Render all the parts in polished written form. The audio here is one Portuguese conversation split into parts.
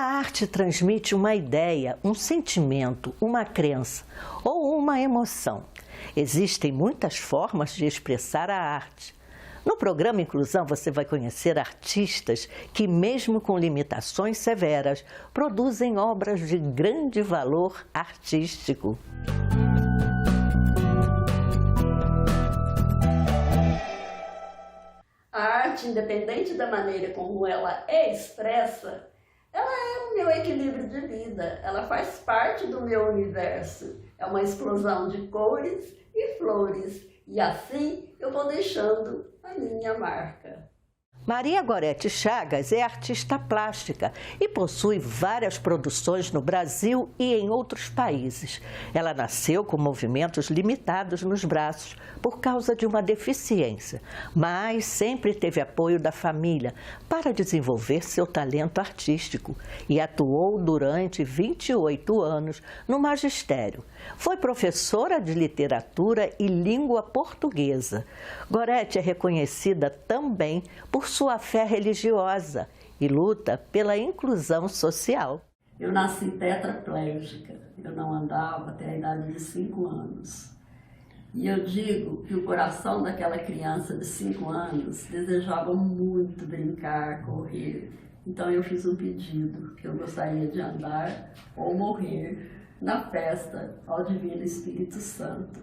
arte transmite uma ideia, um sentimento, uma crença ou uma emoção. Existem muitas formas de expressar a arte. No programa Inclusão, você vai conhecer artistas que, mesmo com limitações severas, produzem obras de grande valor artístico. A arte, independente da maneira como ela é expressa, ela é o meu equilíbrio de vida, ela faz parte do meu universo. É uma explosão de cores e flores, e assim eu vou deixando a minha marca. Maria Gorete Chagas é artista plástica e possui várias produções no Brasil e em outros países. Ela nasceu com movimentos limitados nos braços por causa de uma deficiência, mas sempre teve apoio da família para desenvolver seu talento artístico e atuou durante 28 anos no magistério. Foi professora de literatura e língua portuguesa. Gorete é reconhecida também por sua fé religiosa e luta pela inclusão social. Eu nasci tetraplégica, eu não andava até a idade de 5 anos. E eu digo que o coração daquela criança de 5 anos desejava muito brincar, correr. Então eu fiz um pedido, que eu gostaria de andar ou morrer na festa ao Divino Espírito Santo.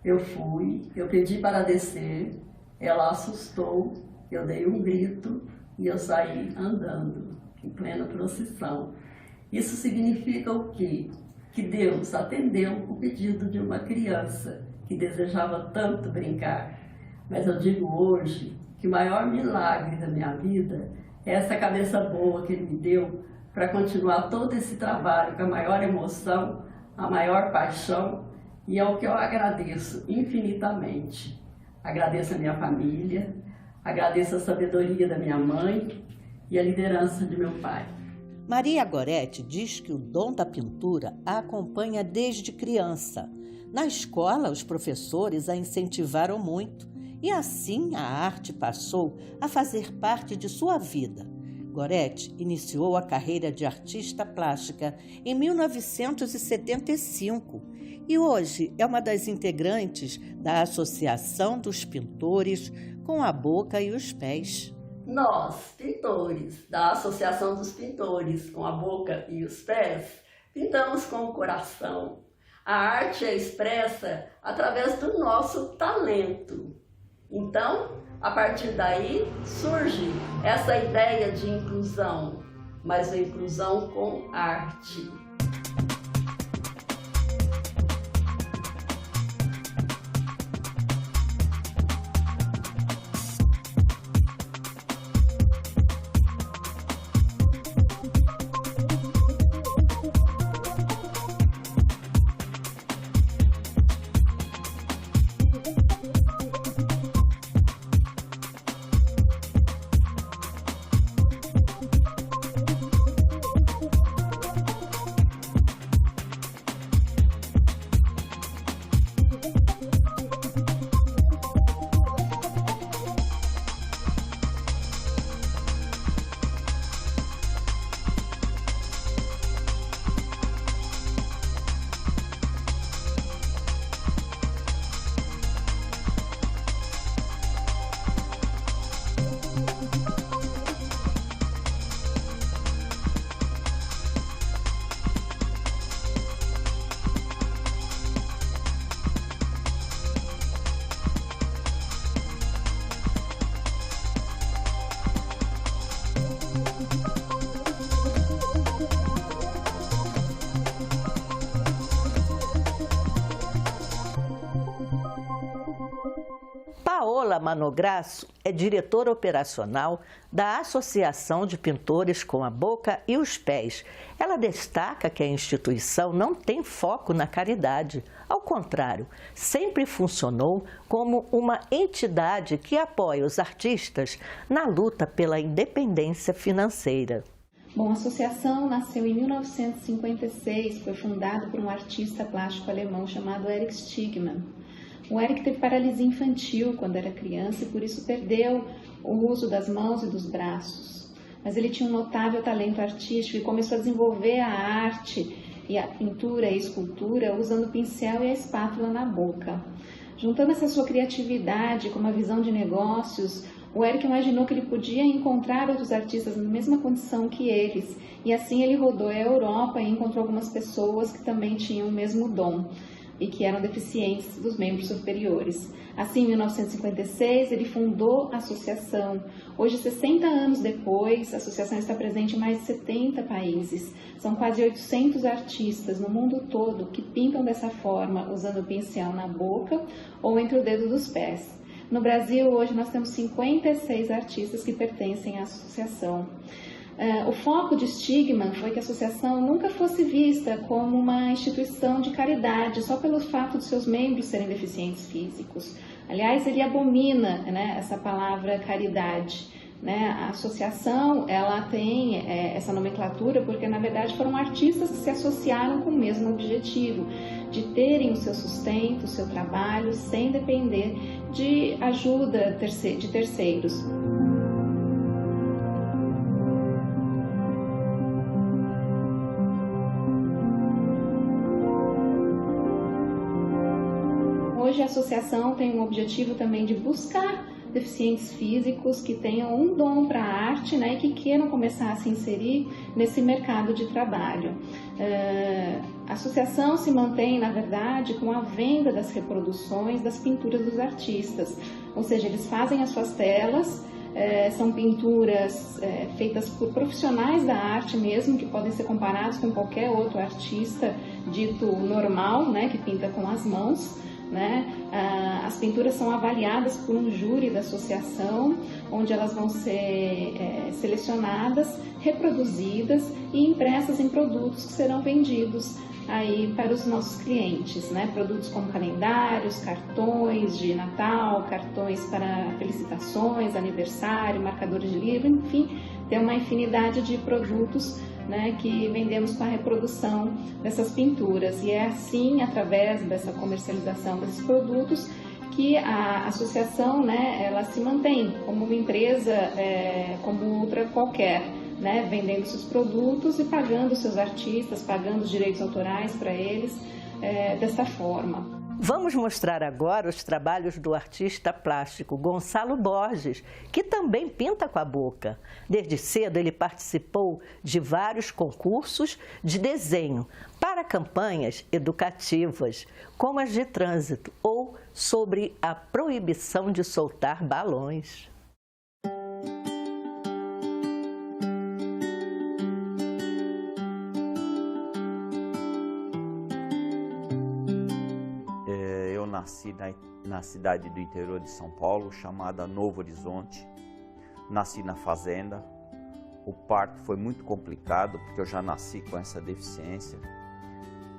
Eu fui, eu pedi para descer, ela assustou. Eu dei um grito e eu saí andando, em plena procissão. Isso significa o quê? Que Deus atendeu o pedido de uma criança que desejava tanto brincar. Mas eu digo hoje que o maior milagre da minha vida é essa cabeça boa que Ele me deu para continuar todo esse trabalho com a maior emoção, a maior paixão, e é o que eu agradeço infinitamente. Agradeço a minha família, agradeço a sabedoria da minha mãe e a liderança de meu pai. Maria Gorete diz que o dom da pintura a acompanha desde criança. Na escola, os professores a incentivaram muito e assim a arte passou a fazer parte de sua vida. Gorete iniciou a carreira de artista plástica em 1975 e hoje é uma das integrantes da Associação dos Pintores com a Boca e os Pés. Nós, pintores da Associação dos Pintores com a Boca e os Pés, pintamos com o coração. A arte é expressa através do nosso talento. Então, a partir daí surge essa ideia de inclusão, mas uma inclusão com arte. Paola Manograsso é diretora operacional da Associação de Pintores com a Boca e os Pés. Ela destaca que a instituição não tem foco na caridade. Ao contrário, sempre funcionou como uma entidade que apoia os artistas na luta pela independência financeira. Bom, a associação nasceu em 1956, foi fundada por um artista plástico alemão chamado Erich Stigmann. O Eric teve paralisia infantil quando era criança e por isso perdeu o uso das mãos e dos braços. mas ele tinha um notável talento artístico e começou a desenvolver a arte e a pintura e a escultura usando o pincel e a espátula na boca. Juntando essa sua criatividade com uma visão de negócios, o Eric imaginou que ele podia encontrar outros artistas na mesma condição que eles, e assim ele rodou a Europa e encontrou algumas pessoas que também tinham o mesmo dom e que eram deficientes dos membros superiores. Assim, em 1956, ele fundou a associação. Hoje, 60 anos depois, a associação está presente em mais de 70 países. São quase 800 artistas no mundo todo que pintam dessa forma, usando o pincel na boca ou entre o dedo dos pés. No Brasil, hoje, nós temos 56 artistas que pertencem à associação. O foco de Stigman foi que a associação nunca fosse vista como uma instituição de caridade, só pelo fato de seus membros serem deficientes físicos. Aliás, ele abomina, né, essa palavra caridade. Né? A associação ela tem essa nomenclatura porque, na verdade, foram artistas que se associaram com o mesmo objetivo, de terem o seu sustento, o seu trabalho, sem depender de ajuda de terceiros. Hoje a associação tem um objetivo também de buscar deficientes físicos que tenham um dom para a arte, né, e que queiram começar a se inserir nesse mercado de trabalho. A associação se mantém, na verdade, com a venda das reproduções das pinturas dos artistas, ou seja, eles fazem as suas telas, são pinturas feitas por profissionais da arte mesmo, que podem ser comparados com qualquer outro artista dito normal, né, que pinta com as mãos. Né? As pinturas são avaliadas por um júri da associação, onde elas vão ser selecionadas, reproduzidas e impressas em produtos que serão vendidos aí para os nossos clientes, né? Produtos como calendários, cartões de Natal, cartões para felicitações, aniversário, marcadores de livro, enfim, tem uma infinidade de produtos, né, que vendemos com a reprodução dessas pinturas. E é assim, através dessa comercialização desses produtos, que a associação, né, ela se mantém como uma empresa como outra qualquer, né, vendendo seus produtos e pagando seus artistas, pagando os direitos autorais para eles dessa forma. Vamos mostrar agora os trabalhos do artista plástico Gonçalo Borges, que também pinta com a boca. Desde cedo ele participou de vários concursos de desenho para campanhas educativas, como as de trânsito ou sobre a proibição de soltar balões. Nasci na cidade do interior de São Paulo, chamada Novo Horizonte. Nasci na fazenda. O parto foi muito complicado, porque eu já nasci com essa deficiência.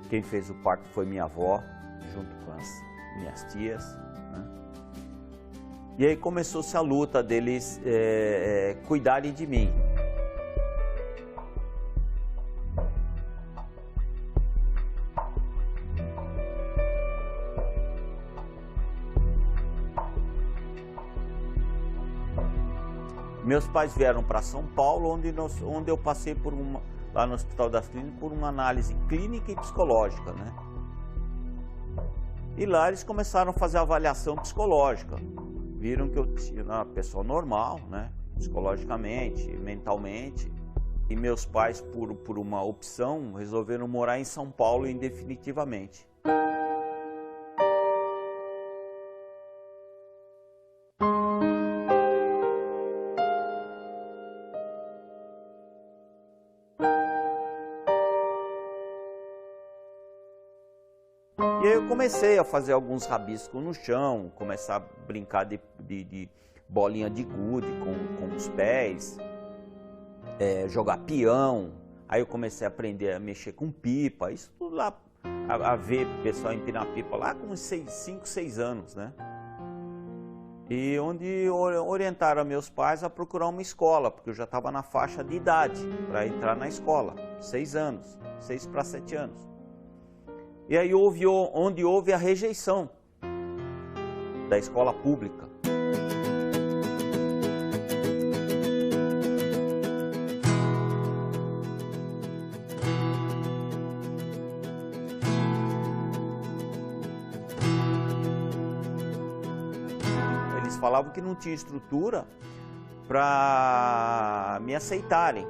Quem fez o parto foi minha avó, junto com as minhas tias. Né? E aí começou-se a luta deles cuidarem de mim. Meus pais vieram para São Paulo, onde eu passei lá no Hospital das Clínicas por uma análise clínica e psicológica, né? E lá eles começaram a fazer a avaliação psicológica. Viram que eu tinha uma pessoa normal, né? Psicologicamente, mentalmente. E meus pais, por uma opção, resolveram morar em São Paulo indefinitivamente. E aí eu comecei a fazer alguns rabiscos no chão, começar a brincar de bolinha de gude com os pés, jogar peão. Aí eu comecei a aprender a mexer com pipa, isso tudo lá, a ver o pessoal empinar pipa lá com 5, 6 anos, né? E onde orientaram meus pais a procurar uma escola, porque eu já estava na faixa de idade para entrar na escola, 6 anos, 6 para 7 anos. E aí onde houve a rejeição da escola pública. falavam que não tinha estrutura para me aceitarem,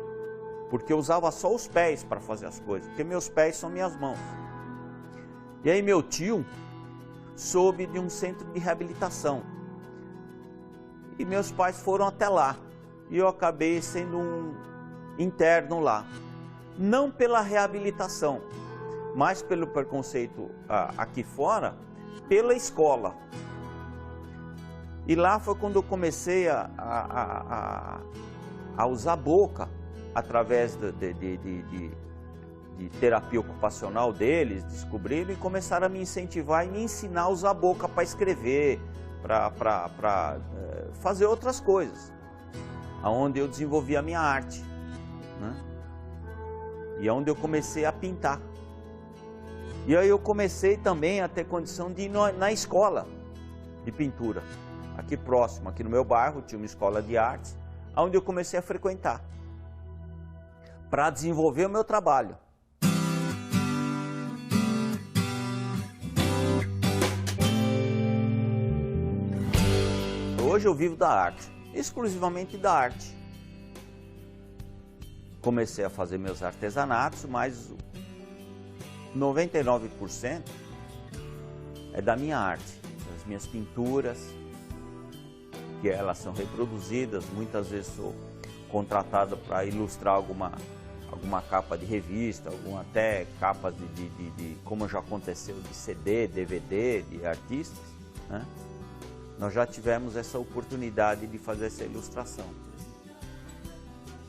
porque eu usava só os pés para fazer as coisas, porque meus pés são minhas mãos. E aí meu tio soube de um centro de reabilitação e meus pais foram até lá e eu acabei sendo um interno lá, não pela reabilitação, mas pelo preconceito aqui fora, pela escola. E lá foi quando eu comecei a usar a boca, através de terapia ocupacional deles, descobriram e começaram a me incentivar e me ensinar a usar a boca para escrever, para fazer outras coisas, onde eu desenvolvi a minha arte, né? E onde eu comecei a pintar. E aí eu comecei também a ter condição de ir na escola de pintura, aqui próximo, aqui no meu bairro, tinha uma escola de artes, onde eu comecei a frequentar, para desenvolver o meu trabalho. Hoje eu vivo da arte, exclusivamente da arte. Comecei a fazer meus artesanatos, mas 99% é da minha arte, das minhas pinturas, que elas são reproduzidas. Muitas vezes sou contratado para ilustrar alguma capa de revista, até capas de como já aconteceu, de CD, DVD, de artistas, né? Nós já tivemos essa oportunidade de fazer essa ilustração.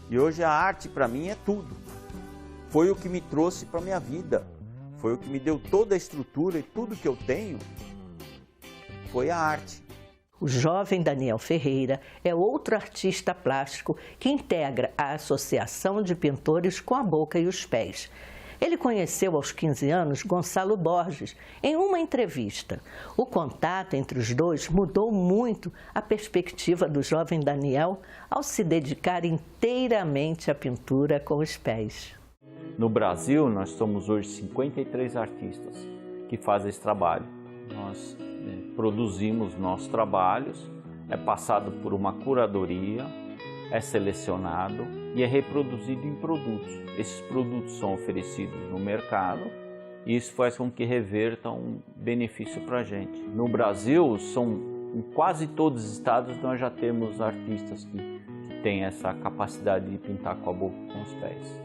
E hoje a arte para mim é tudo. Foi o que me trouxe para a minha vida. Foi o que me deu toda a estrutura e tudo que eu tenho foi a arte. O jovem Daniel Ferreira é outro artista plástico que integra a Associação de Pintores com a Boca e os Pés. Ele conheceu aos 15 anos Gonçalo Borges em uma entrevista. O contato entre os dois mudou muito a perspectiva do jovem Daniel ao se dedicar inteiramente à pintura com os pés. No Brasil, nós somos hoje 53 artistas que fazem esse trabalho. Nós produzimos nossos trabalhos, é passado por uma curadoria, é selecionado e é reproduzido em produtos. Esses produtos são oferecidos no mercado e isso faz com que reverta um benefício para a gente. No Brasil, em quase todos os estados nós já temos artistas que têm essa capacidade de pintar com a boca e com os pés.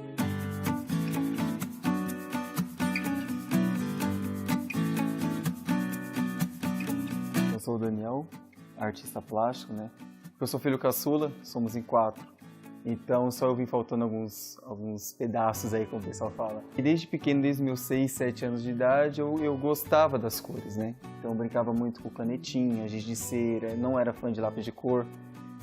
Eu sou o Daniel, artista plástico, né? Eu sou filho caçula, somos em 4. Então só eu vim faltando alguns pedaços aí, como o pessoal fala. E desde pequeno, desde meus 6, 7 anos de idade, eu gostava das cores, né? Então eu brincava muito com canetinha, giz de cera, não era fã de lápis de cor,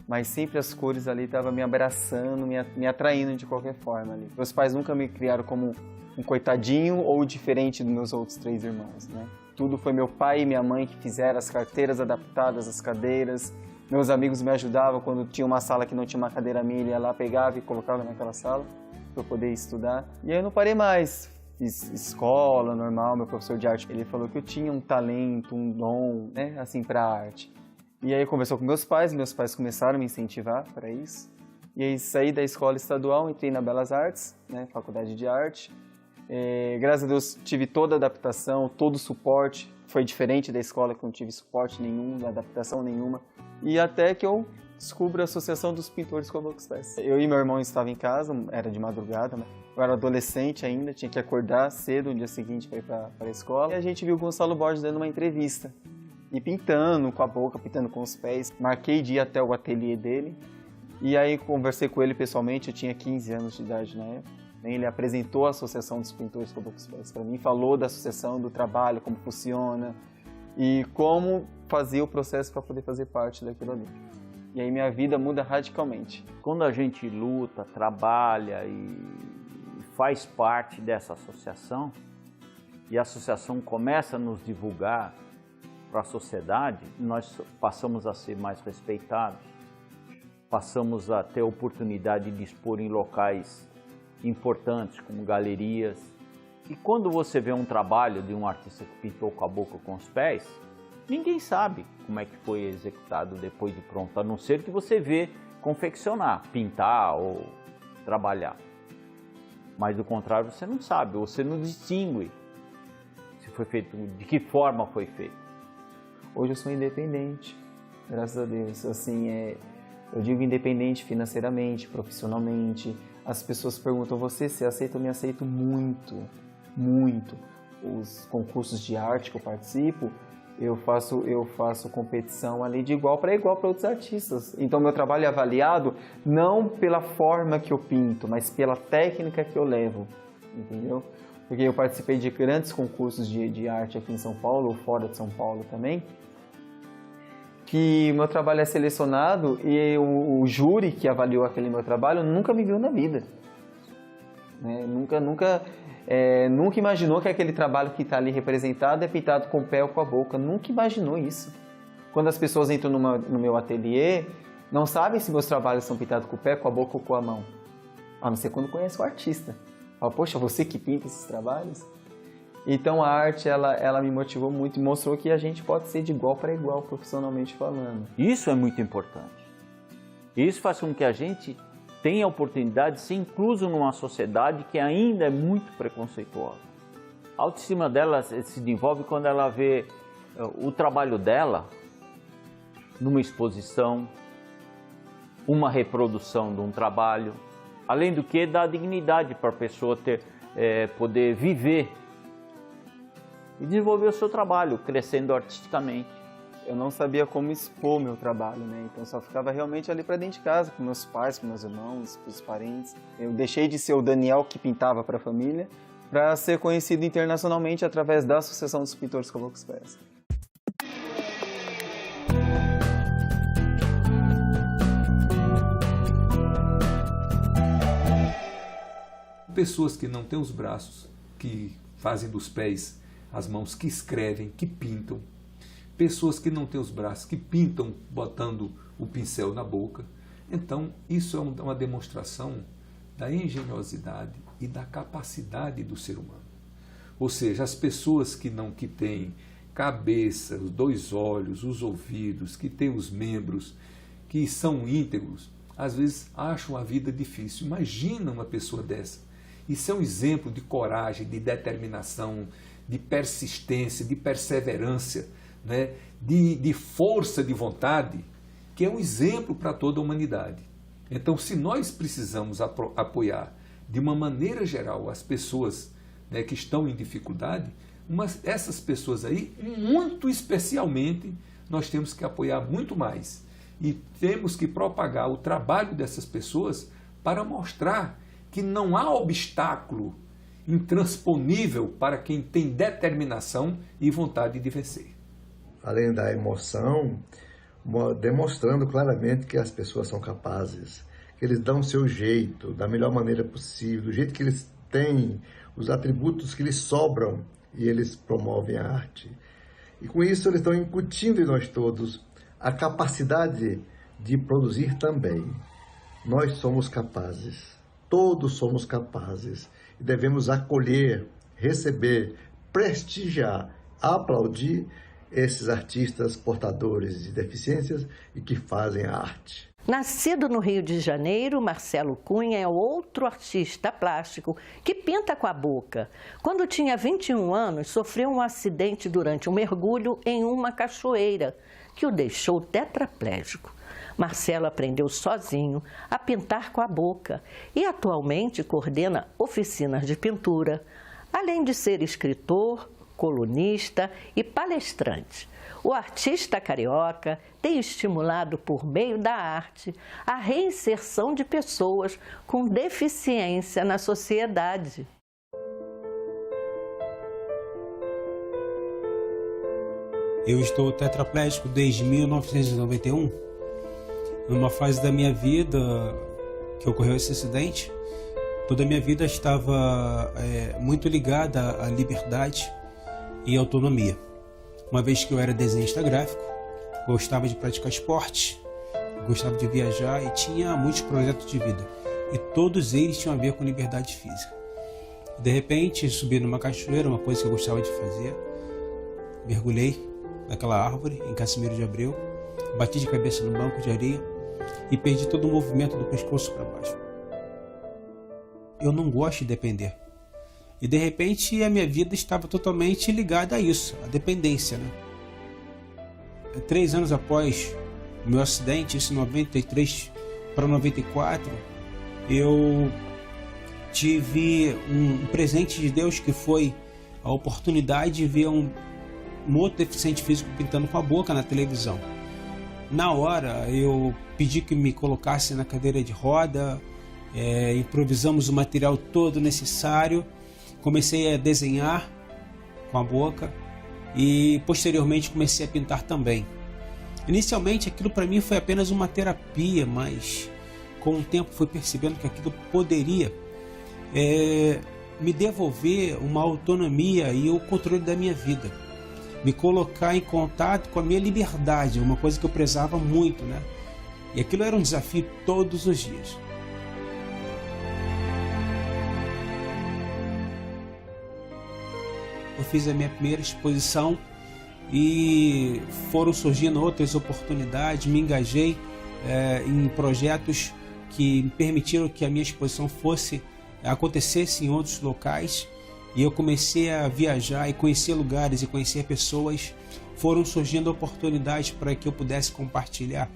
mas sempre as cores ali estavam me abraçando, me atraindo de qualquer forma ali. Meus pais nunca me criaram como um coitadinho ou diferente dos meus outros 3 irmãos, né? Tudo foi meu pai e minha mãe que fizeram as carteiras adaptadas, as cadeiras. Meus amigos me ajudavam quando tinha uma sala que não tinha uma cadeira minha, ele ia lá, pegava e colocava naquela sala para eu poder estudar. E aí eu não parei mais, fiz escola normal, meu professor de arte, ele falou que eu tinha um talento, um dom, né, assim, para a arte. E aí conversou com meus pais começaram a me incentivar para isso. E aí saí da escola estadual, entrei na Belas Artes, né, faculdade de arte. Graças a Deus tive toda a adaptação, todo o suporte. Foi diferente da escola que eu não tive suporte nenhum, adaptação nenhuma. E até que eu descubro a Associação dos Pintores com a Boca e os Pés. Eu e meu irmão estavam em casa, era de madrugada, né? Eu era adolescente ainda, tinha que acordar cedo no dia seguinte para ir para a escola. E a gente viu o Gonçalo Borges dando uma entrevista. E pintando com a boca, pintando com os pés. Marquei de ir até o ateliê dele. E aí conversei com ele pessoalmente, eu tinha 15 anos de idade na época. Ele apresentou a Associação dos Pintores com a Boca e os Pés para mim, falou da associação, do trabalho, como funciona e como fazer o processo para poder fazer parte daquilo ali. E aí minha vida muda radicalmente. Quando a gente luta, trabalha e faz parte dessa associação, e a associação começa a nos divulgar para a sociedade, nós passamos a ser mais respeitados, passamos a ter a oportunidade de expor em locais importantes, como galerias. E quando você vê um trabalho de um artista que pintou com a boca ou com os pés, ninguém sabe. como é que foi executado depois de pronto, a não ser que você vê confeccionar, pintar ou trabalhar. Mas do contrário você não sabe, você não distingue se foi feito, de que forma foi feito. Hoje eu sou independente, graças a Deus. Assim, eu digo independente financeiramente, profissionalmente. As pessoas perguntam, você aceita? Eu me aceito muito, muito. Os concursos de arte que eu participo, eu faço competição ali de igual para outros artistas. Então meu trabalho é avaliado não pela forma que eu pinto, mas pela técnica que eu levo, entendeu? Porque eu participei de grandes concursos de arte aqui em São Paulo, ou fora de São Paulo também, que meu trabalho é selecionado e o júri que avaliou aquele meu trabalho nunca me viu na vida. Né? Nunca imaginou que aquele trabalho que está ali representado é pintado com o pé ou com a boca. Nunca imaginou isso. Quando as pessoas entram no meu ateliê, não sabem se meus trabalhos são pintados com o pé, com a boca ou com a mão. A não ser quando conhece o artista. Fala, poxa, você que pinta esses trabalhos? Então a arte, ela me motivou muito e mostrou que a gente pode ser de igual para igual, profissionalmente falando. Isso é muito importante. Isso faz com que a gente tenha a oportunidade de ser incluso numa sociedade que ainda é muito preconceituosa. A autoestima dela se desenvolve quando ela vê o trabalho dela numa exposição, uma reprodução de um trabalho, além do que dá dignidade para a pessoa poder viver e desenvolver o seu trabalho, crescendo artisticamente. Eu não sabia como expor meu trabalho, né? Então eu só ficava realmente ali para dentro de casa, com meus pais, com meus irmãos, com os parentes. Eu deixei de ser o Daniel que pintava para a família, para ser conhecido internacionalmente através da Associação dos Pintores Caboclos Pés. Pessoas que não têm os braços, que fazem dos pés as mãos, que escrevem, que pintam. Pessoas que não têm os braços, que pintam botando o pincel na boca. Então, isso é uma demonstração da engenhosidade e da capacidade do ser humano. Ou seja, as pessoas que têm cabeça, os 2 olhos, os ouvidos, que têm os membros, que são íntegros, às vezes acham a vida difícil. Imagina uma pessoa dessa. Isso é um exemplo de coragem, de determinação, de persistência, de perseverança, né? de força de vontade, que é um exemplo para toda a humanidade. Então, se nós precisamos apoiar de uma maneira geral as pessoas, né, que estão em dificuldade, essas pessoas aí, muito especialmente, nós temos que apoiar muito mais. E temos que propagar o trabalho dessas pessoas para mostrar que não há obstáculo intransponível para quem tem determinação e vontade de vencer. Além da emoção, demonstrando claramente que as pessoas são capazes, que eles dão o seu jeito, da melhor maneira possível, do jeito que eles têm, os atributos que lhes sobram, e eles promovem a arte. E com isso eles estão incutindo em nós todos a capacidade de produzir também. Nós somos capazes, todos somos capazes, e devemos acolher, receber, prestigiar, aplaudir esses artistas portadores de deficiências e que fazem a arte. Nascido no Rio de Janeiro, Marcelo Cunha é outro artista plástico que pinta com a boca. Quando tinha 21 anos, sofreu um acidente durante um mergulho em uma cachoeira, que o deixou tetraplégico. Marcelo aprendeu sozinho a pintar com a boca e atualmente coordena oficinas de pintura, além de ser escritor, colunista e palestrante. O artista carioca tem estimulado, por meio da arte, a reinserção de pessoas com deficiência na sociedade. Eu estou tetraplégico desde 1991. Numa fase da minha vida que ocorreu esse acidente, toda a minha vida estava muito ligada à liberdade e autonomia. Uma vez que eu era desenhista gráfico, gostava de praticar esporte, gostava de viajar e tinha muitos projetos de vida. E todos eles tinham a ver com liberdade física. De repente, subi numa cachoeira, uma coisa que eu gostava de fazer, mergulhei daquela árvore em Casimiro de Abreu, bati de cabeça no banco de areia e perdi todo o movimento do pescoço para baixo. Eu não gosto de depender. E de repente a minha vida estava totalmente ligada a isso, a dependência, né? 3 anos após o meu acidente, isso em 93 para 94, eu tive um presente de Deus que foi a oportunidade de ver um outro deficiente físico pintando com a boca na televisão. Na hora eu pedi que me colocasse na cadeira de roda, improvisamos o material todo necessário, comecei a desenhar com a boca e posteriormente comecei a pintar também. Inicialmente aquilo para mim foi apenas uma terapia, mas com o tempo fui percebendo que aquilo poderia me devolver uma autonomia e o controle da minha vida, me colocar em contato com a minha liberdade, uma coisa que eu prezava muito, né? E aquilo era um desafio todos os dias. Eu fiz a minha primeira exposição e foram surgindo outras oportunidades, me engajei em projetos que me permitiram que a minha exposição acontecesse em outros locais, e eu comecei a viajar e conhecer lugares e conhecer pessoas. Foram surgindo oportunidades para que eu pudesse compartilhar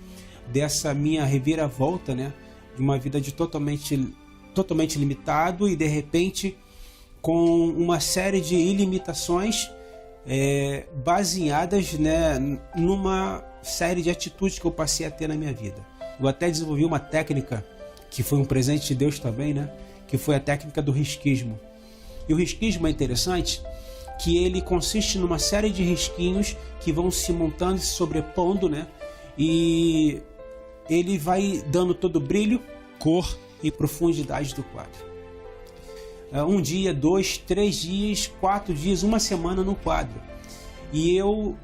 dessa minha reviravolta, né, de uma vida de totalmente limitado e de repente com uma série de ilimitações baseadas, né, numa série de atitudes que eu passei a ter na minha vida. Eu até desenvolvi uma técnica que foi um presente de Deus também, né, que foi a técnica do risquismo. E o risquismo é interessante que ele consiste numa série de risquinhos que vão se montando e se sobrepondo, né, e ele vai dando todo o brilho, cor e profundidade do quadro. 1 dia, 2, 3 dias, 4 dias, 1 semana no quadro. E eu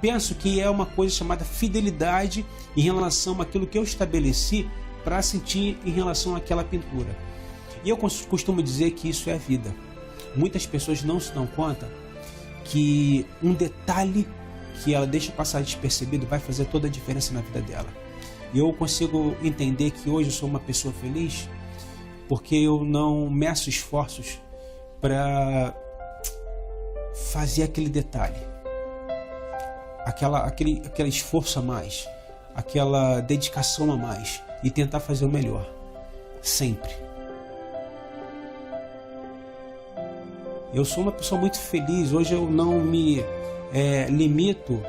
penso que é uma coisa chamada fidelidade em relação àquilo que eu estabeleci para sentir em relação àquela pintura. E eu costumo dizer que isso é a vida. Muitas pessoas não se dão conta que um detalhe que ela deixa passar despercebido vai fazer toda a diferença na vida dela. E eu consigo entender que hoje eu sou uma pessoa feliz porque eu não meço esforços para fazer aquele detalhe, aquele esforço a mais, aquela dedicação a mais e tentar fazer o melhor, sempre. Eu sou uma pessoa muito feliz. Hoje eu não me limito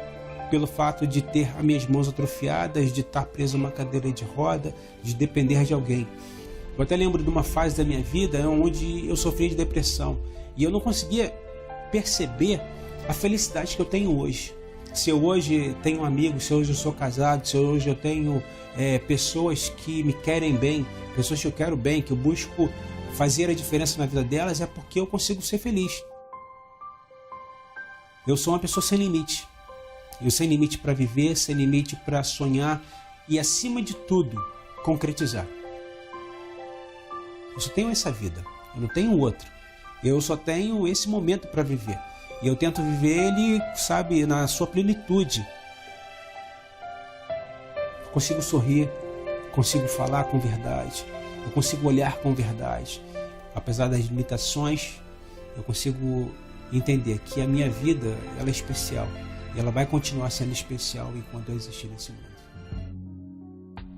pelo fato de ter as minhas mãos atrofiadas, de estar preso a uma cadeira de roda, de depender de alguém. Eu até lembro de uma fase da minha vida onde eu sofria de depressão e eu não conseguia perceber a felicidade que eu tenho hoje. Se eu hoje tenho amigos, se hoje eu sou casado, se hoje eu tenho pessoas que me querem bem, pessoas que eu quero bem, que eu busco fazer a diferença na vida delas, é porque eu consigo ser feliz. Eu sou uma pessoa sem limite. Eu sem limite para viver, sem limite para sonhar e, acima de tudo, concretizar. Eu só tenho essa vida, eu não tenho outra. Eu só tenho esse momento para viver. E eu tento viver ele, sabe, na sua plenitude. Eu consigo sorrir, consigo falar com verdade, eu consigo olhar com verdade. Apesar das limitações, eu consigo entender que a minha vida ela é especial. E ela vai continuar sendo especial enquanto eu existir nesse mundo.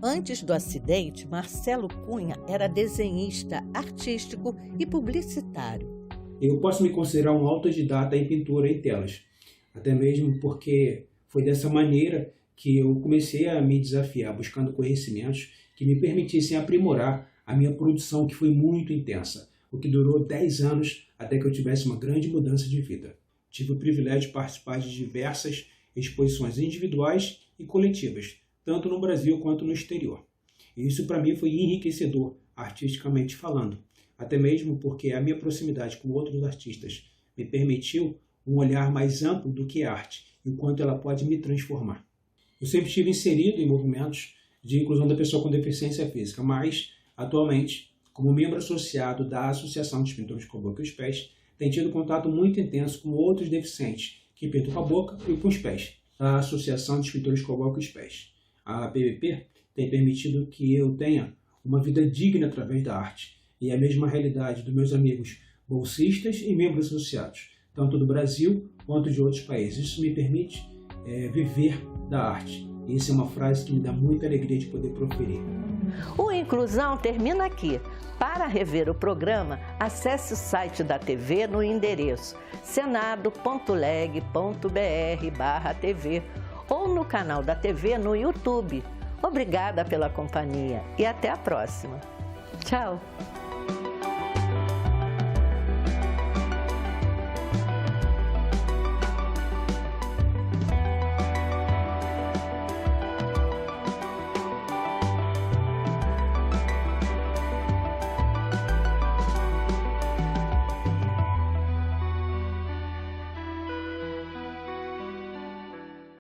Antes do acidente, Marcelo Cunha era desenhista artístico e publicitário. Eu posso me considerar um autodidata em pintura em telas, até mesmo porque foi dessa maneira que eu comecei a me desafiar, buscando conhecimentos que me permitissem aprimorar a minha produção, que foi muito intensa, o que durou 10 anos até que eu tivesse uma grande mudança de vida. Tive o privilégio de participar de diversas exposições individuais e coletivas, tanto no Brasil quanto no exterior. E isso para mim foi enriquecedor, artisticamente falando, até mesmo porque a minha proximidade com outros artistas me permitiu um olhar mais amplo do que a arte e o quanto ela pode me transformar. Eu sempre estive inserido em movimentos de inclusão da pessoa com deficiência física, mas, atualmente, como membro associado da Associação dos Pintores com a Boca e os Pés, tenho tido contato muito intenso com outros deficientes que pintam com a boca e com os pés, a Associação de Pintores com a Boca e os Pés. A APBP tem permitido que eu tenha uma vida digna através da arte, e é a mesma realidade dos meus amigos bolsistas e membros associados, tanto do Brasil quanto de outros países. Isso me permite viver da arte. Isso é uma frase que me dá muita alegria de poder proferir. O Inclusão termina aqui. Para rever o programa, acesse o site da TV no endereço senado.leg.br/TV ou no canal da TV no YouTube. Obrigada pela companhia e até a próxima. Tchau!